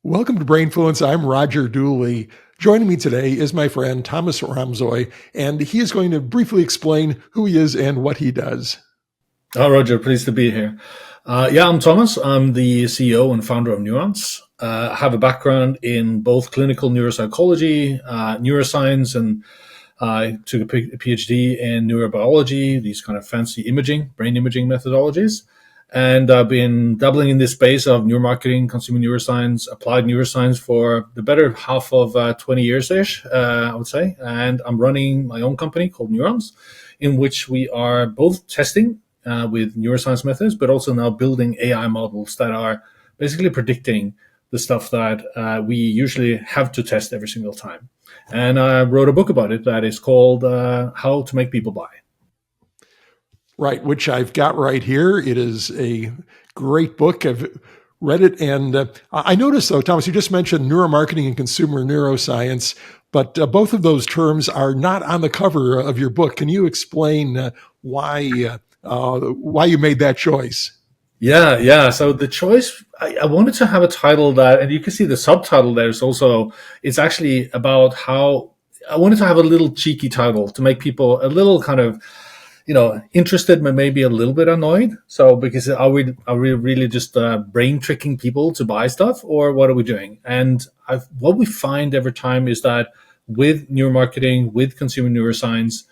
Welcome to Brainfluence. I'm Roger Dooley. Joining me today is my friend Thomas Ramsoy, and he is going to briefly explain who he is and what he does. Oh, Roger, pleased to be here. I'm Thomas. I'm the CEO and founder of Neurons. I have a background in both clinical neuropsychology, neuroscience, and I took a PhD in neurobiology, these kind of fancy imaging, brain imaging methodologies. And I've been dabbling in this space of neuromarketing, consumer neuroscience, applied neuroscience for the better half of 20 years-ish, I would say. And I'm running my own company called Neurons, in which we are both testing with neuroscience methods, but also now building AI models that are basically predicting the stuff that we usually have to test every single time. And I wrote a book about it that is called How to Make People Buy. Right, which I've got right here. It is a great book. I've read it. And I noticed, though, Thomas, you just mentioned neuromarketing and consumer neuroscience, but both of those terms are not on the cover of your book. Can you explain why you made that choice? Yeah. So the choice, I wanted to have a title that, and you can see the subtitle there is also, it's actually about how I wanted to have a little cheeky title to make people a little kind of, interested, but maybe a little bit annoyed. So, because are we really just brain tricking people to buy stuff, or what are we doing? And what we find every time is that with neuromarketing, with consumer neuroscience,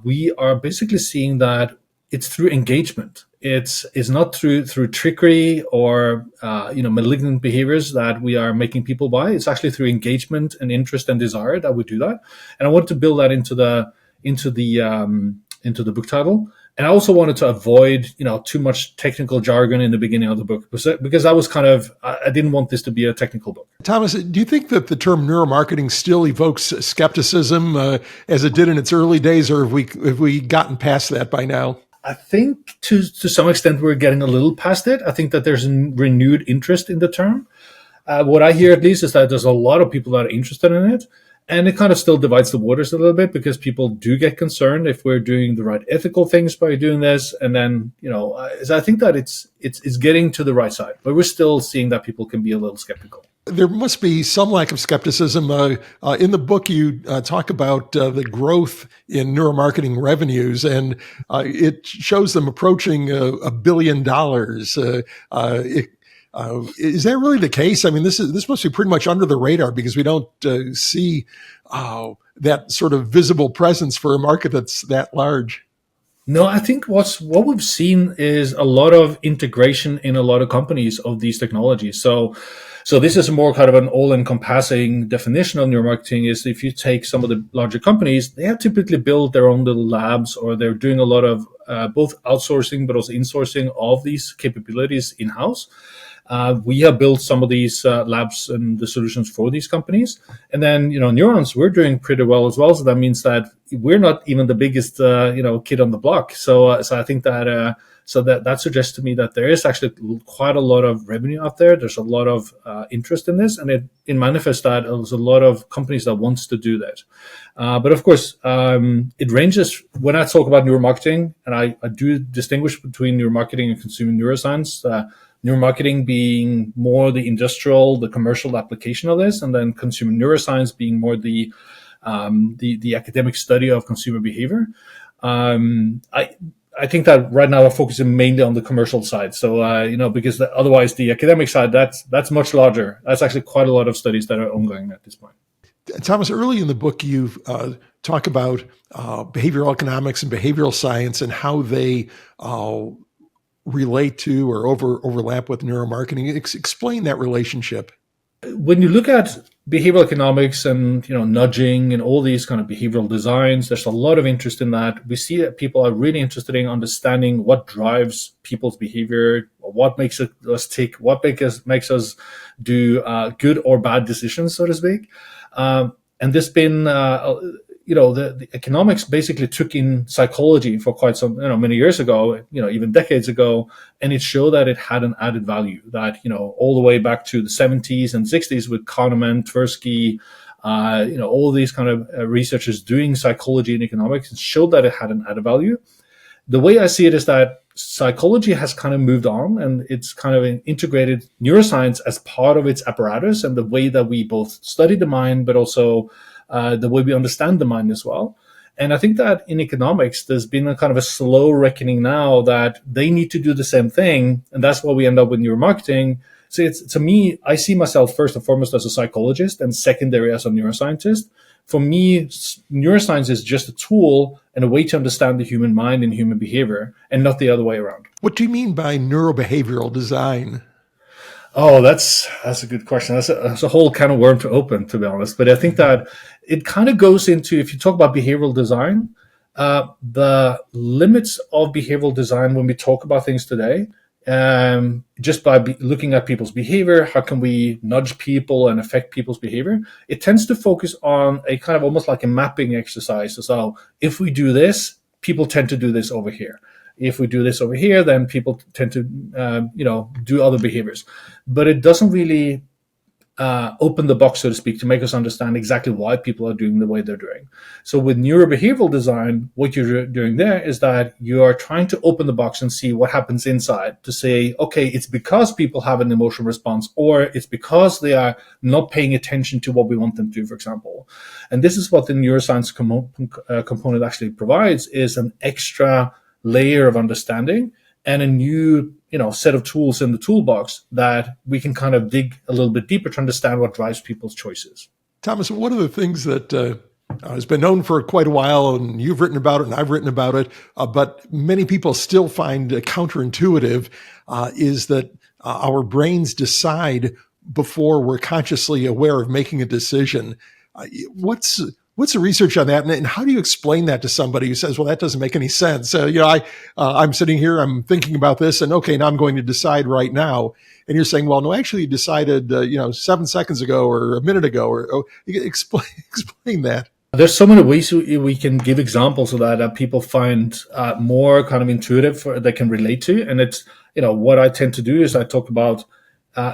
we are basically seeing that it's through engagement. It's not through trickery or malignant behaviors that we are making people buy. It's actually through engagement and interest and desire that we do that. And I wanted to build that into the book title. And I also wanted to avoid, too much technical jargon in the beginning of the book, because I was I didn't want this to be a technical book. Thomas, do you think that the term neuromarketing still evokes skepticism as it did in its early days, or have we gotten past that by now? I think to some extent we're getting a little past it. I think that there's a renewed interest in the term. What I hear at least is that there's a lot of people that are interested in it. And it kind of still divides the waters a little bit, because people do get concerned if we're doing the right ethical things by doing this. And then, I think that it's getting to the right side, but we're still seeing that people can be a little skeptical. There must be some lack of skepticism. In the book, you talk about the growth in neuromarketing revenues, and it shows them approaching $1 billion. Is that really the case? I mean, this must be pretty much under the radar, because we don't see that sort of visible presence for a market that's that large. No, I think what we've seen is a lot of integration in a lot of companies of these technologies. So this is more kind of an all-encompassing definition of neuromarketing. Is if you take some of the larger companies, they have typically built their own little labs, or they're doing a lot of both outsourcing but also insourcing of these capabilities in-house. We have built some of these labs and the solutions for these companies. And then, Neurons, we're doing pretty well as well. So that means that we're not even the biggest, kid on the block. So I think that, that suggests to me that there is actually quite a lot of revenue out there. There's a lot of interest in this, and it manifests that there's a lot of companies that wants to do that. But of course, it ranges. When I talk about neuromarketing, and I do distinguish between neuromarketing and consumer neuroscience, neuromarketing being more the industrial, the commercial application of this, and then consumer neuroscience being more the academic study of consumer behavior. I think that right now we're focusing mainly on the commercial side. So, because otherwise the academic side, that's much larger. That's actually quite a lot of studies that are ongoing at this point. Thomas, early in the book, you talk about behavioral economics and behavioral science and how they relate to or overlap with neuromarketing. Explain that relationship. When you look at behavioral economics and nudging and all these kind of behavioral designs, there's a lot of interest in that. We see that people are really interested in understanding what drives people's behavior, what makes us tick, what makes us do good or bad decisions, so to speak. And there's been the economics basically took in psychology for quite some, many years ago, even decades ago, and it showed that it had an added value that, all the way back to the 70s and 60s with Kahneman, Tversky, all these kind of researchers doing psychology and economics, showed that it had an added value. The way I see it is that psychology has kind of moved on, and it's kind of integrated neuroscience as part of its apparatus and the way that we both study the mind, but also the way we understand the mind as well. And I think that in economics, there's been a kind of a slow reckoning now that they need to do the same thing. And that's why we end up with neuromarketing. So to me, I see myself first and foremost as a psychologist and secondary as a neuroscientist. For me, neuroscience is just a tool and a way to understand the human mind and human behavior, and not the other way around. What do you mean by neurobehavioral design? Oh, that's a good question. That's a whole kind of worm to open, to be honest. But I think that it kind of goes into, if you talk about behavioral design, the limits of behavioral design when we talk about things today, just by looking at people's behavior, how can we nudge people and affect people's behavior? It tends to focus on a kind of almost like a mapping exercise. So if we do this, people tend to do this over here. If we do this over here, then people tend to, do other behaviors. But it doesn't really open the box, so to speak, to make us understand exactly why people are doing the way they're doing. So with neurobehavioral design, what you're doing there is that you are trying to open the box and see what happens inside, to say, okay, it's because people have an emotional response, or it's because they are not paying attention to what we want them to do, for example. And this is what the neuroscience component actually provides, is an extra layer of understanding and a new set of tools in the toolbox that we can kind of dig a little bit deeper to understand what drives people's choices. Thomas, one of the things that has been known for quite a while, and you've written about it and I've written about it, but many people still find counterintuitive, is that our brains decide before we're consciously aware of making a decision. What's the research on that, and how do you explain that to somebody who says, "Well, that doesn't make any sense"? I'm sitting here, I'm thinking about this, and okay, now I'm going to decide right now. And you're saying, "Well, no, actually, you decided, 7 seconds ago or a minute ago." Explain that. There's so many ways we can give examples of that people find more kind of intuitive, they can relate to. And it's what I tend to do is I talk about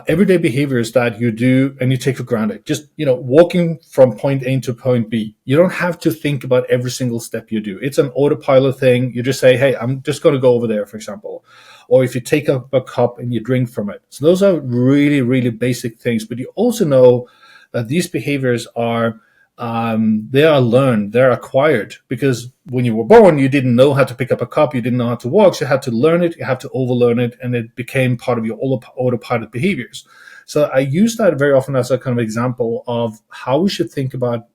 everyday behaviors that you do and you take for granted. Just, walking from point A to point B. You don't have to think about every single step you do. It's an autopilot thing. You just say, hey, I'm just going to go over there, for example. Or if you take up a cup and you drink from it. So those are really, really basic things. But you also know that these behaviors are they are learned, they're acquired, because when you were born, you didn't know how to pick up a cup, you didn't know how to walk, so you had to learn it, you had to overlearn it, and it became part of your autopilot behaviors. So I use that very often as a kind of example of how we should think about,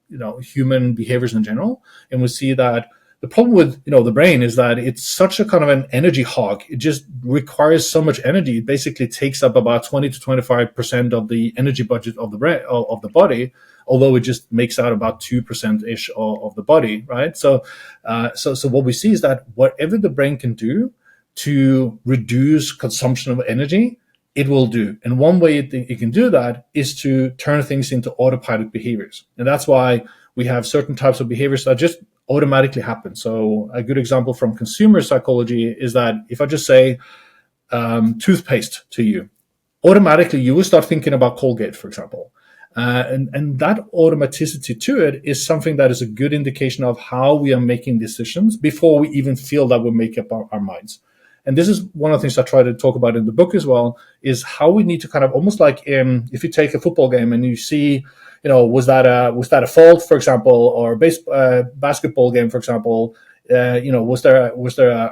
human behaviors in general. And we see that the problem with, the brain is that it's such a kind of an energy hog. It just requires so much energy. It basically takes up about 20 to 25% of the energy budget of the brain, of the body, although it just makes out about 2%-ish of the body, right? So what we see is that whatever the brain can do to reduce consumption of energy, it will do. And one way it can do that is to turn things into autopilot behaviors. And that's why we have certain types of behaviors that just automatically happen. So a good example from consumer psychology is that if I just say toothpaste to you, automatically you will start thinking about Colgate, for example. And that automaticity to it is something that is a good indication of how we are making decisions before we even feel that we make up our minds. And this is one of the things I try to talk about in the book as well, is how we need to kind of almost like if you take a football game and you see, was that a fault, for example, or a basketball game, for example, was there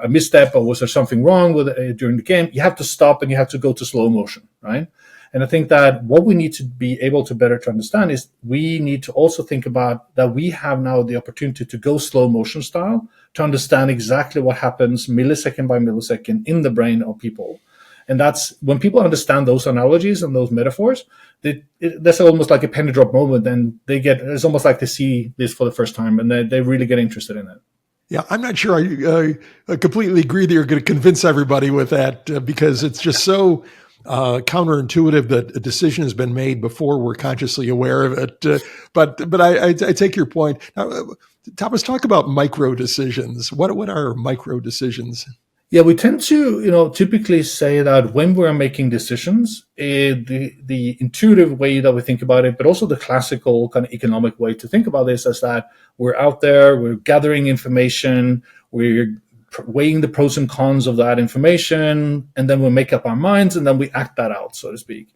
a misstep, or was there something wrong with it during the game? You have to stop and you have to go to slow motion, right? And I think that what we need to be able to better to understand is we need to also think about that we have now the opportunity to go slow motion style to understand exactly what happens millisecond by millisecond in the brain of people. And that's when people understand those analogies and those metaphors, that's almost like a penny drop moment, and it's almost like they see this for the first time and they really get interested in it. Yeah, I'm not sure I completely agree that you're going to convince everybody with that because it's just so counterintuitive that a decision has been made before we're consciously aware of it. But I take your point. Now, Thomas, talk about micro decisions. What are micro decisions? Yeah, we tend to, typically say that when we're making decisions, the intuitive way that we think about it, but also the classical kind of economic way to think about this is that we're out there, we're gathering information, we're weighing the pros and cons of that information, and then we make up our minds, and then we act that out, so to speak.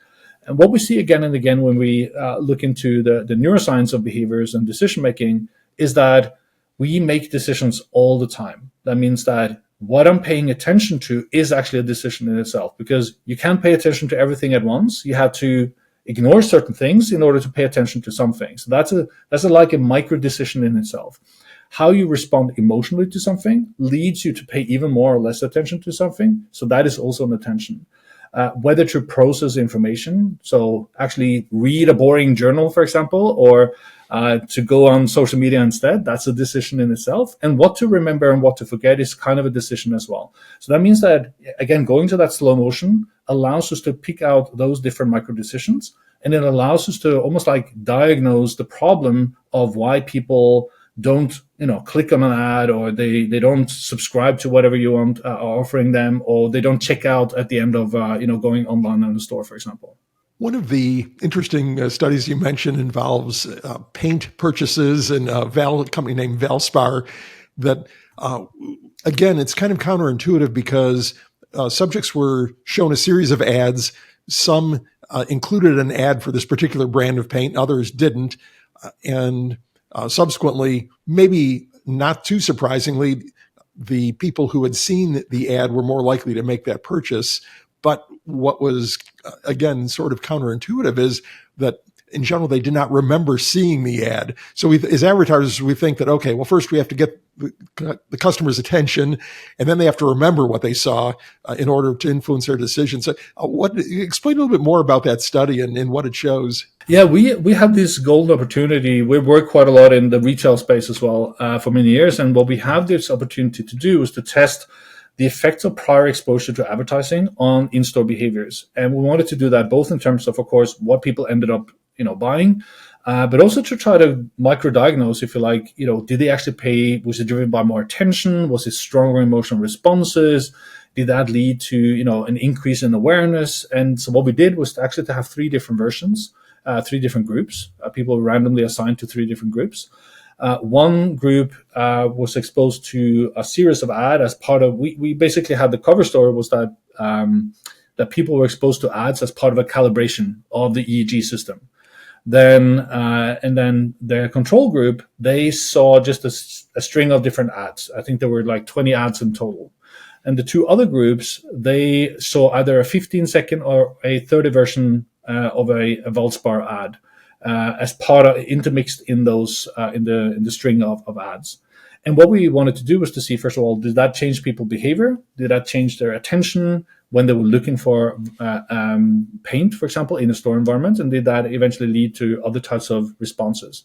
And what we see again and again when we look into the neuroscience of behaviors and decision making is that we make decisions all the time. That means that what I'm paying attention to is actually a decision in itself, because you can't pay attention to everything at once. You have to ignore certain things in order to pay attention to some things. So that's like a micro decision in itself. How you respond emotionally to something leads you to pay even more or less attention to something. So that is also an attention. Whether to process information, so actually read a boring journal, for example, or to go on social media instead, that's a decision in itself. And what to remember and what to forget is kind of a decision as well. So that means that, again, going to that slow motion allows us to pick out those different micro decisions, and it allows us to almost like diagnose the problem of why people don't click on an ad, or they don't subscribe to whatever you want are offering them, or they don't check out at the end of going online in the store, for example. One of the interesting studies you mentioned involves paint purchases, and a company named Valspar that again, it's kind of counterintuitive because subjects were shown a series of ads. Some included an ad for this particular brand of paint, others didn't, and subsequently, maybe not too surprisingly, the people who had seen the ad were more likely to make that purchase. But what was, again, sort of counterintuitive is that in general, they did not remember seeing the ad. So as advertisers, we think that, okay, well, first we have to get the customer's attention, and then they have to remember what they saw in order to influence their decision. So explain a little bit more about that study and what it shows. Yeah, we have this golden opportunity. We work quite a lot in the retail space as well for many years. And what we have this opportunity to do is to test the effects of prior exposure to advertising on in-store behaviors. And we wanted to do that both in terms of course, what people ended up buying, but also to try to micro-diagnose, if you like, did they actually pay? Was it driven by more attention? Was it stronger emotional responses? Did that lead to, an increase in awareness? And so what we did was to have three different versions, three different groups. People randomly assigned to three different groups. One group was exposed to a series of ads as part of, we basically had the cover story was that that people were exposed to ads as part of a calibration of the EEG system. Then and then the control group, they saw just a string of different ads. I think there were like 20 ads in total. And the two other groups, they saw either a 15-second or a 30 version of a Valspar ad as part of intermixed in those in the string of ads. And what we wanted to do was to see, first of all, did that change people's behavior? Did that change their attention when they were looking for paint, for example, in a store environment? And did that eventually lead to other types of responses?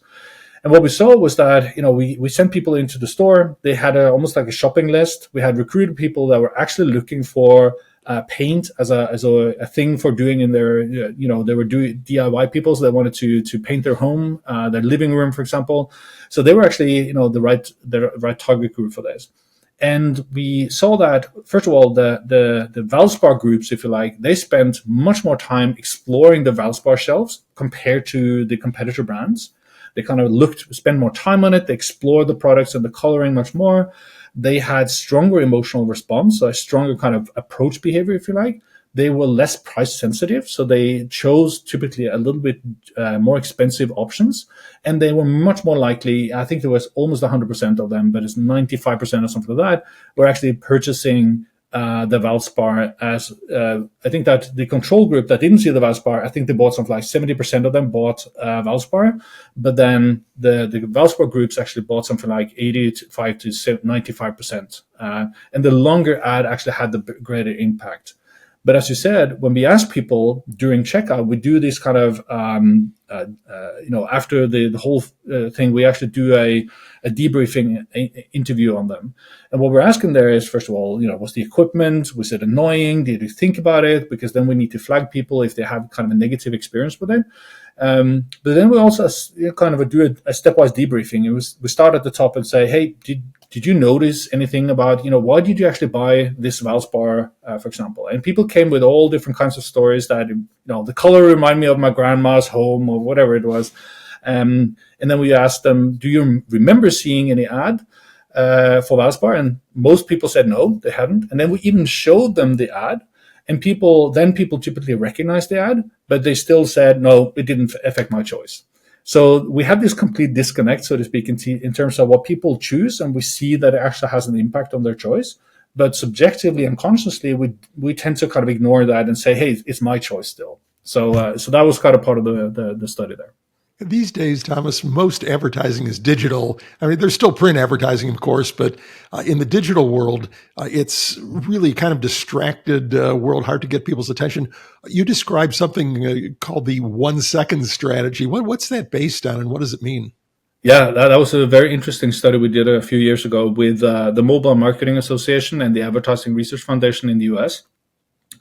And what we saw was that, we sent people into the store. They had almost like a shopping list. We had recruited people that were actually looking for paint as a thing for doing in their, they were doing DIY people, so they wanted to paint their home, their living room, for example. So they were actually, the right target group for this. And we saw that, first of all, the Valspar groups, if you like, they spent much more time exploring the Valspar shelves compared to the competitor brands. They kind of spent more time on it. They explored the products and the coloring much more. They had stronger emotional response, so a stronger kind of approach behavior, if you like. They were less price sensitive, so they chose typically a little bit more expensive options. And they were much more likely, I think there was almost 100% of them, but it's 95% or something like that, were actually purchasing the Valspar as, I think that the control group that didn't see the Valspar, I think they bought something like 70% of them bought Valspar, but then the Valspar groups actually bought something like 85 to 95%. And the longer ad actually had the greater impact. But as you said, when we ask people during checkout, we do this kind of, after the whole thing, we actually do a debriefing interview on them. And what we're asking there is, first of all, was the equipment, was it annoying? Did you think about it? Because then we need to flag people if they have kind of a negative experience with it. But then we also kind of do a stepwise debriefing. We start at the top and say, hey, did you notice anything about, why did you actually buy this Valspar, for example? And people came with all different kinds of stories that, the color reminded me of my grandma's home or whatever it was. And then we asked them, do you remember seeing any ad? for Valspar, and most people said no, they hadn't. And then we even showed them the ad, and people typically recognized the ad, but they still said, no, it didn't affect my choice. So we have this complete disconnect, so to speak, in terms of what people choose, and we see that it actually has an impact on their choice. But subjectively and consciously, we tend to kind of ignore that and say, hey, it's my choice still. So that was kind of part of the study there. These days, Thomas, most advertising is digital. I mean, there's still print advertising, of course, but in the digital world, it's really kind of distracted world, hard to get people's attention. You described something called the 1 second strategy. What's that based on, and what does it mean? Yeah, that was a very interesting study we did a few years ago with the Mobile Marketing Association and the Advertising Research Foundation in the US.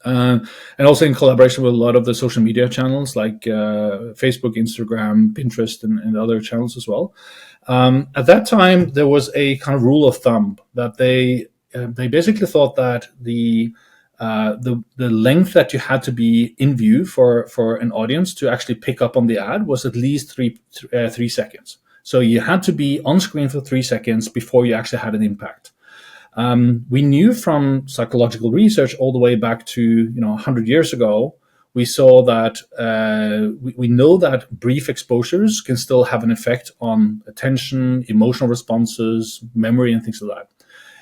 And also in collaboration with a lot of the social media channels like Facebook, Instagram, Pinterest, and other channels as well. At that time, there was a kind of rule of thumb that they basically thought that the length that you had to be in view for an audience to actually pick up on the ad was at least 3 seconds. So you had to be on screen for 3 seconds before you actually had an impact. We knew from psychological research all the way back to 100 years ago, we saw that we know that brief exposures can still have an effect on attention, emotional responses, memory, and things like that.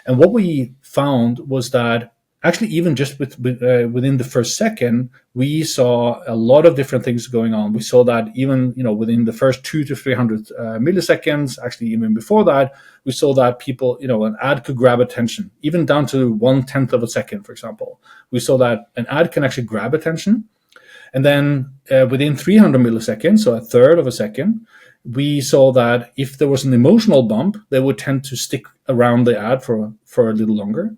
And what we found was that actually, even just within the first second, we saw a lot of different things going on. We saw that even within the first 200 to 300 milliseconds, actually even before that, we saw that people, an ad could grab attention, even down to 1/10 of a second, for example. We saw that an ad can actually grab attention. And then within 300 milliseconds, so a third of a second, we saw that if there was an emotional bump, they would tend to stick around the ad for a little longer.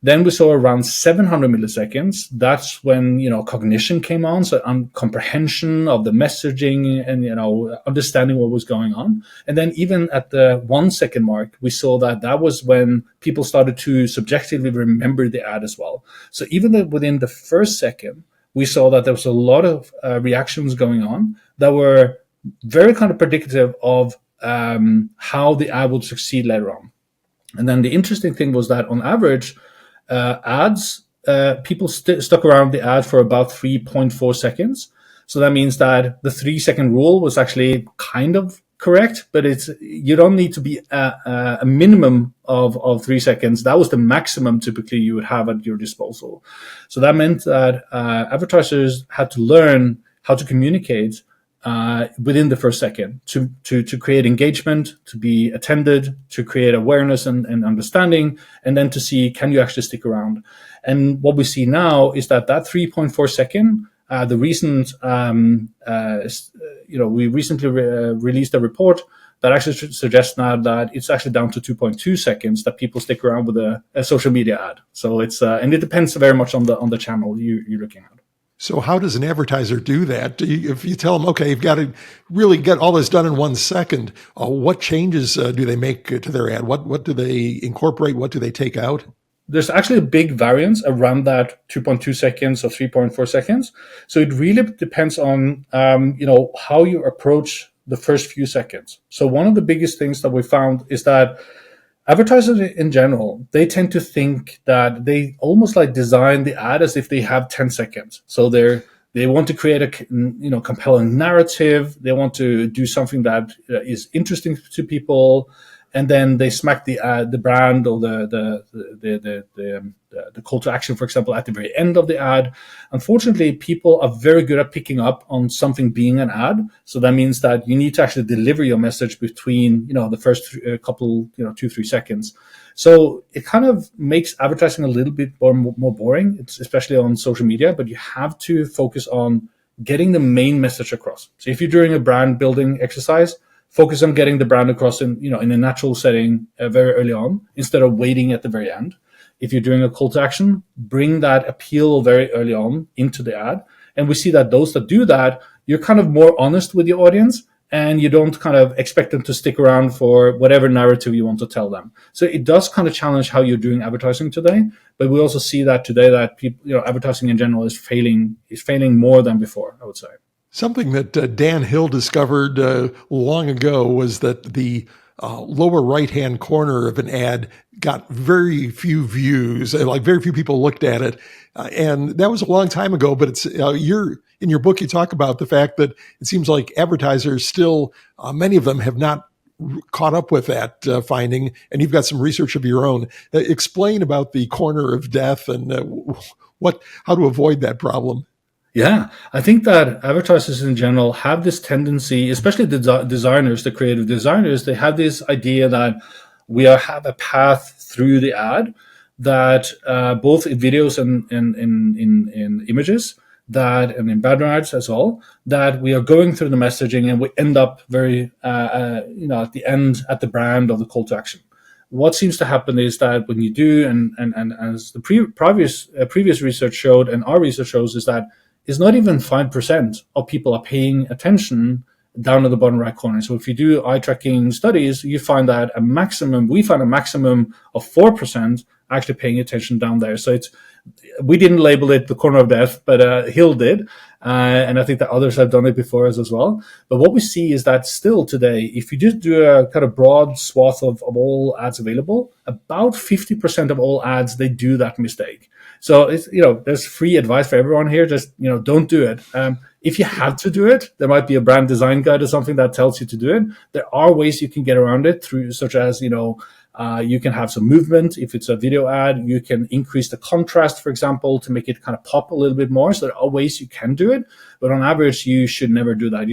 Then we saw around 700 milliseconds. That's when, cognition came on. So comprehension of the messaging and, understanding what was going on. And then even at the 1 second mark, we saw that was when people started to subjectively remember the ad as well. So even within the first second, we saw that there was a lot of reactions going on that were very kind of predictive of how the ad would succeed later on. And then the interesting thing was that on average, ads, people stuck around the ad for about 3.4 seconds. So that means that the 3 second rule was actually kind of correct, but you don't need to be a minimum of 3 seconds. That was the maximum typically you would have at your disposal. So that meant that advertisers had to learn how to communicate within the first second to create engagement, to be attended, to create awareness and understanding, and then to see, can you actually stick around? And what we see now is that 3.4 second, the recent, we recently released a report that actually suggests now that it's actually down to 2.2 seconds that people stick around with a social media ad. So it's, and it depends very much on the channel you're looking at. So how does an advertiser do that? If you tell them, okay, you've got to really get all this done in 1 second, what changes do they make to their ad? What do they incorporate? What do they take out? There's actually a big variance around that 2.2 seconds or 3.4 seconds. So it really depends on, how you approach the first few seconds. So one of the biggest things that we found is that advertisers in general, they tend to think that they almost like design the ad as if they have 10 seconds. So they want to create a compelling narrative. They want to do something that is interesting to people, and then they smack the brand or the call to action, for example, at the very end of the ad. Unfortunately, people are very good at picking up on something being an ad. So that means that you need to actually deliver your message between, the first couple, 2-3 seconds. So it kind of makes advertising a little bit more boring, especially on social media, but you have to focus on getting the main message across. So if you're doing a brand building exercise, focus on getting the brand across in a natural setting very early on, instead of waiting at the very end. If you're doing a call to action, bring that appeal very early on into the ad. And we see that those that do that, you're kind of more honest with your audience, and you don't kind of expect them to stick around for whatever narrative you want to tell them. So it does kind of challenge how you're doing advertising today. But we also see that today that people, advertising in general is failing more than before, I would say. Something that Dan Hill discovered long ago was that the lower right-hand corner of an ad got very few views, like very few people looked at it. And that was a long time ago, but it's in your book, you talk about the fact that it seems like advertisers still, many of them have not caught up with that finding, and you've got some research of your own. Explain about the corner of death and how to avoid that problem. Yeah, I think that advertisers in general have this tendency, especially the designers, the creative designers, they have this idea that have a path through the ad that both in videos and in images that and in banner ads as well, that we are going through the messaging and we end up very at the end at the brand of the call to action. What seems to happen is that when you do, and as the previous research showed, and our research shows, is that it's not even 5% of people are paying attention down in the bottom right corner. So if you do eye tracking studies, you find that we find a maximum of 4% actually paying attention down there. So we didn't label it the corner of death, but Hill did. And I think that others have done it before us as well. But what we see is that still today, if you just do a kind of broad swath of all ads available, about 50% of all ads, they do that mistake. So it's, there's free advice for everyone here. Just, don't do it. If you have to do it, there might be a brand design guide or something that tells you to do it. There are ways you can get around it through, such as, you can have some movement. If it's a video ad, you can increase the contrast, for example, to make it kind of pop a little bit more. So there are ways you can do it, but on average, you should never do that.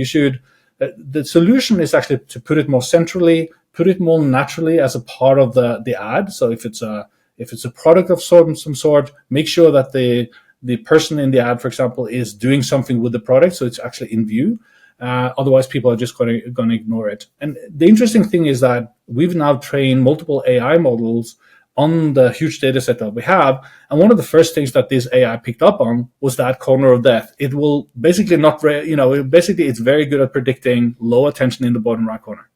The solution is actually to put it more centrally, put it more naturally as a part of the ad. So if it's a product of some sort, make sure that the person in the ad, for example, is doing something with the product, so it's actually in view. Otherwise, people are just going to ignore it. And the interesting thing is that we've now trained multiple AI models on the huge data set that we have. And one of the first things that this AI picked up on was that corner of death. It will basically it's very good at predicting low attention in the bottom right corner.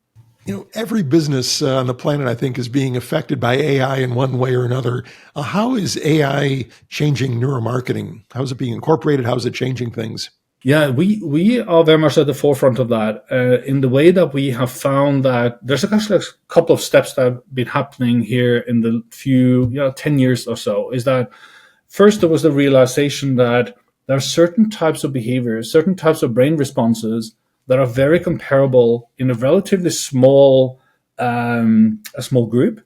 Every business on the planet, I think, is being affected by AI in one way or another. How is AI changing neuromarketing? How is it being incorporated? How is it changing things? Yeah, we are very much at the forefront of that in the way that we have found that there's actually a couple of steps that have been happening here in the few 10 years or so. Is that first there was the realization that there are certain types of behaviors, certain types of brain responses that are very comparable in a relatively small group.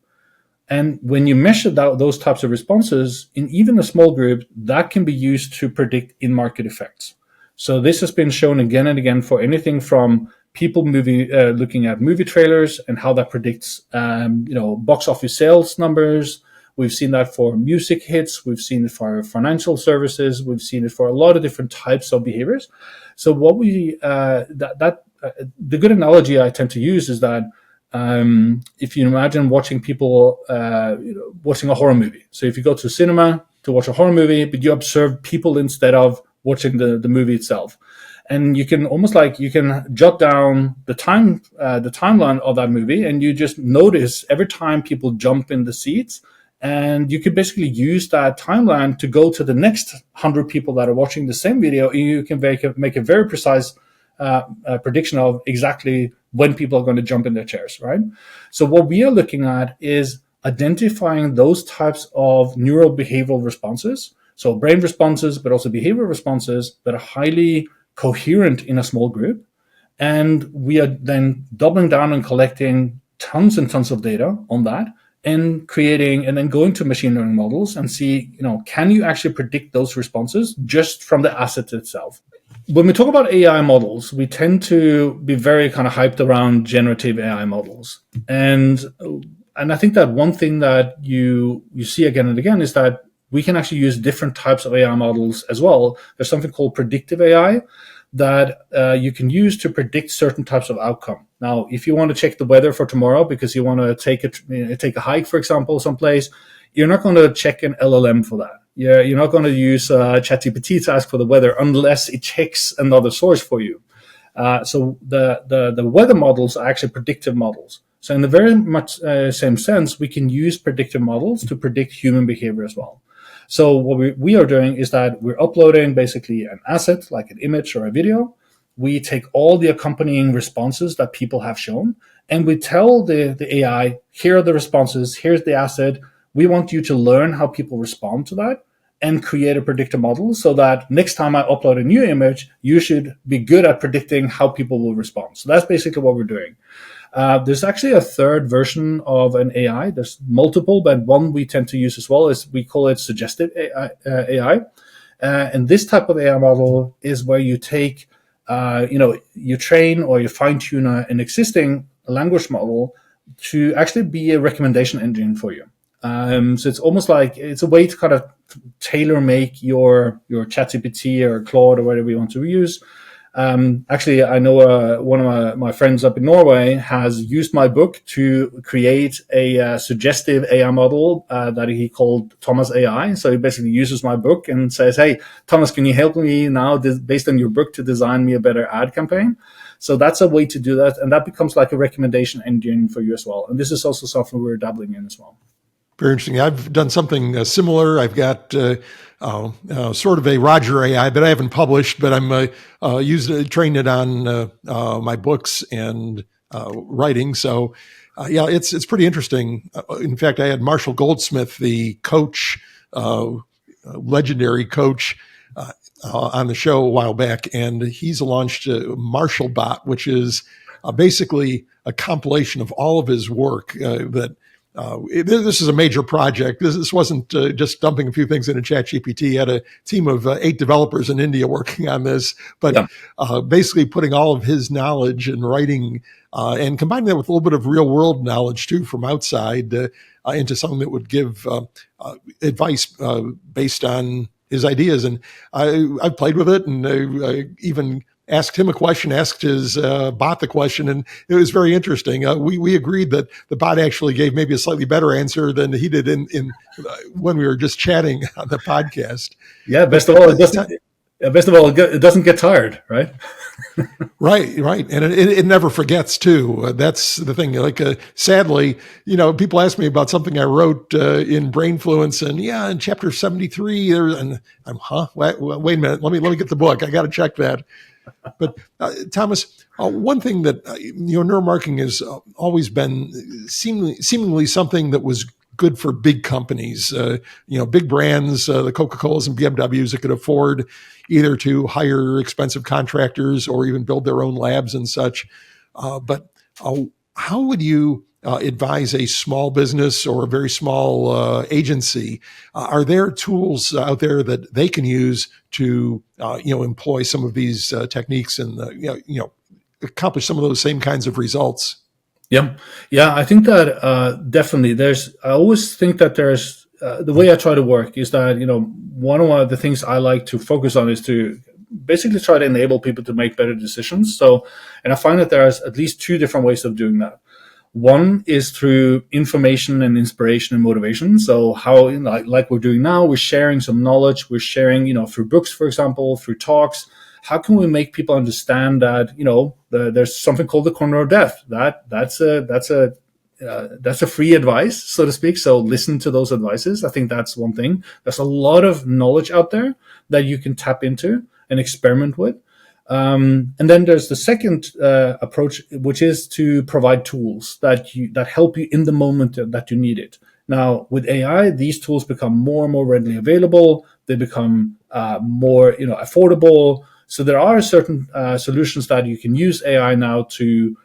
And when you measure those types of responses in even a small group, that can be used to predict in-market effects. So this has been shown again and again for anything from people looking at movie trailers and how that predicts, box office sales numbers. We've seen that for music hits. We've seen it for financial services. We've seen it for a lot of different types of behaviors. So what the good analogy I tend to use is that if you imagine watching people watching a horror movie. So if you go to cinema to watch a horror movie, but you observe people instead of watching the movie itself, and you can jot down the timeline of that movie, and you just notice every time people jump in the seats, and you could basically use that timeline to go to the next 100 people that are watching the same video, and you can make a very precise prediction of exactly when people are going to jump in their chairs, right? So what we are looking at is identifying those types of neurobehavioral responses. So brain responses, but also behavioral responses that are highly coherent in a small group. And we are then doubling down and collecting tons and tons of data on that and then going to machine learning models and see, can you actually predict those responses just from the asset itself? When we talk about AI models, we tend to be very kind of hyped around generative AI models. And I think that one thing that you see again and again is that we can actually use different types of AI models as well. There's something called predictive AI that you can use to predict certain types of outcome. Now, if you want to check the weather for tomorrow because you want to take a hike, for example, someplace, you're not going to check an LLM for that. You're not going to use ChatGPT to ask for the weather unless it checks another source for you. So the weather models are actually predictive models. So in the very much same sense, we can use predictive models to predict human behavior as well. So what we are doing is that we're uploading basically an asset like an image or a video. We take all the accompanying responses that people have shown, And we tell the AI, here are the responses, here's the asset. We want you to learn how people respond to that and create a predictor model so that next time I upload a new image, you should be good at predicting how people will respond. So that's basically what we're doing. There's actually a third version of an AI. There's multiple, but one we tend to use as well is we call it suggestive AI. And this type of AI model is where you take, you train or you fine tune an existing language model to actually be a recommendation engine for you. So it's almost like it's a way to kind of tailor make your ChatGPT or Claude or whatever you want to use. Actually, I know one of my friends up in Norway has used my book to create a suggestive AI model that he called Thomas AI. So he basically uses my book and says, hey, Thomas, can you help me now, based on your book, to design me a better ad campaign? So that's a way to do that. And that becomes like a recommendation engine for you as well. And this is also something we're dabbling in as well. Very interesting. I've done something similar. I've got sort of a Roger AI that I haven't published, but I'm trained it on my books and writing. So, yeah, it's pretty interesting. In fact, I had Marshall Goldsmith, the coach, legendary coach, on the show a while back, and he's launched MarshallBot, which is basically a compilation of all of his work this is a major project. This wasn't just dumping a few things into ChatGPT. He had a team of 8 developers in India working on this, but basically putting all of his knowledge and writing and combining that with a little bit of real world knowledge too from outside into something that would give advice based on his ideas. And I've played with it, and I even asked him a question, asked his bot the question, and it was very interesting. We agreed that the bot actually gave maybe a slightly better answer than he did in when we were just chatting on the podcast. Yeah, best of all, it doesn't get tired, right? Right, and it never forgets too. That's the thing. Like, sadly, people ask me about something I wrote in Brainfluence, and in chapter 73, and I'm wait a minute, let me get the book. I got to check that. But Thomas, one thing that neuromarketing has always been seemingly something that was good for big companies, big brands, the Coca-Colas and BMWs that could afford either to hire expensive contractors or even build their own labs and such. But how would you advise a small business or a very small agency? Are there tools out there that they can use to employ some of these techniques and accomplish some of those same kinds of results? Yeah, I think that definitely I always think that there's the way I try to work is that one of the things I like to focus on is to basically try to enable people to make better decisions. And I find that there's at least 2 different ways of doing that. One is through information and inspiration and motivation. So how, like we're doing now, we're sharing some knowledge. We're sharing, through books, for example, through talks. How can we make people understand that, there's something called the corner of death? That's a free advice, so to speak. So listen to those advices. I think that's one thing. There's a lot of knowledge out there that you can tap into and experiment with. And then there's the second approach, which is to provide tools that help you in the moment that you need it. Now, with AI, these tools become more and more readily available. They become more, affordable. So there are certain solutions that you can use AI now to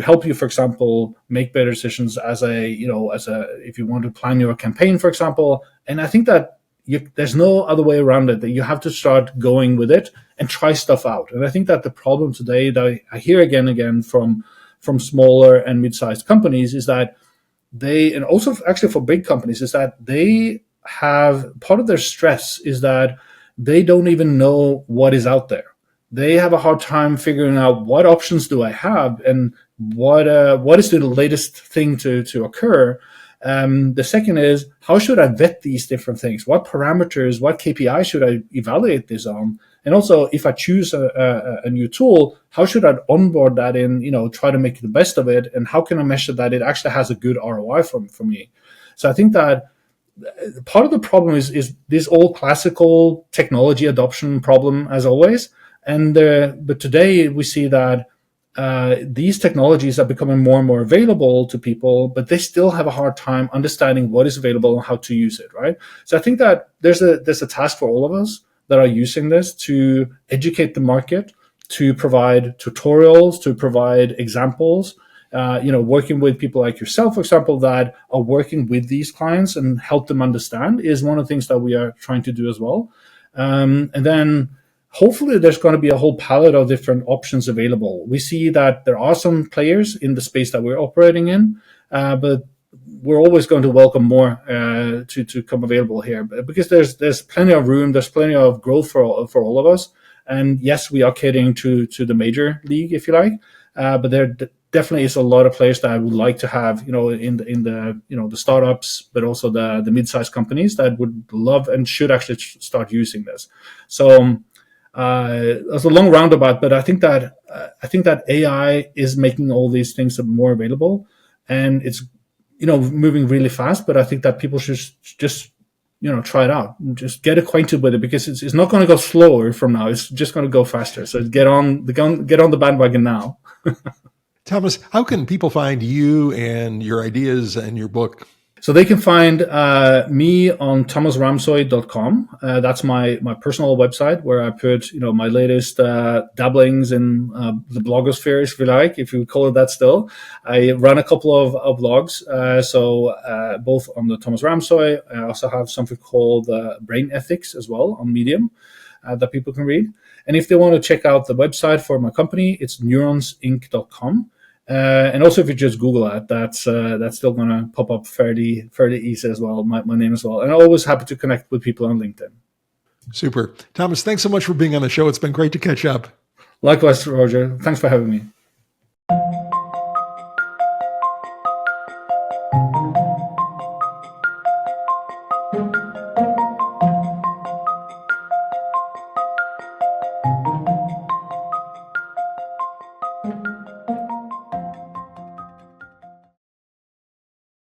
help you, for example, make better decisions if you want to plan your campaign, for example. And I think that there's no other way around it, that you have to start going with it and try stuff out. And I think that the problem today that I hear again and again from smaller and mid-sized companies is that and also actually for big companies, is that they have, part of their stress is that they don't even know what is out there. They have a hard time figuring out what options do I have and what is the latest thing to occur. The second is, how should I vet these different things? What parameters, what KPI should I evaluate this on? And also, if I choose a new tool, how should I onboard that in, try to make the best of it? And how can I measure that it actually has a good ROI for me? So I think that part of the problem is this old classical technology adoption problem, as always. And but today we see that these technologies are becoming more and more available to people, but they still have a hard time understanding what is available and how to use it, right? So I think that there's a task for all of us that are using this to educate the market, to provide tutorials, to provide examples. Working with people like yourself, for example, that are working with these clients and help them understand is one of the things that we are trying to do as well. And then hopefully there's going to be a whole palette of different options available. We see that there are some players in the space that we're operating in, but we're always going to welcome more to come available here, because there's plenty of room, there's plenty of growth for all of us. And yes, we are catering to the major league, if you like, but there definitely is a lot of players that I would like to have, in the the startups, but also the mid-sized companies that would love and should actually start using this. So that's a long roundabout, but I think that AI is making all these things more available, and it's moving really fast. But I think that people should just try it out, just get acquainted with it, because it's not going to go slower from now. It's just going to go faster. So get on the bandwagon now. Thomas, how can people find you and your ideas and your book? So they can find me on thomasramsoy.com. That's my personal website, where I put my latest dabblings in the blogosphere, if you like, if you call it that still. I run a couple of blogs, both on the Thomas Ramsoy. I also have something called Brain Ethics as well on Medium that people can read. And if they want to check out the website for my company, it's neuronsinc.com. And also, if you just Google that, that's still going to pop up fairly easy as well. My name as well. And I'm always happy to connect with people on LinkedIn. Super. Thomas, thanks so much for being on the show. It's been great to catch up. Likewise, Roger. Thanks for having me.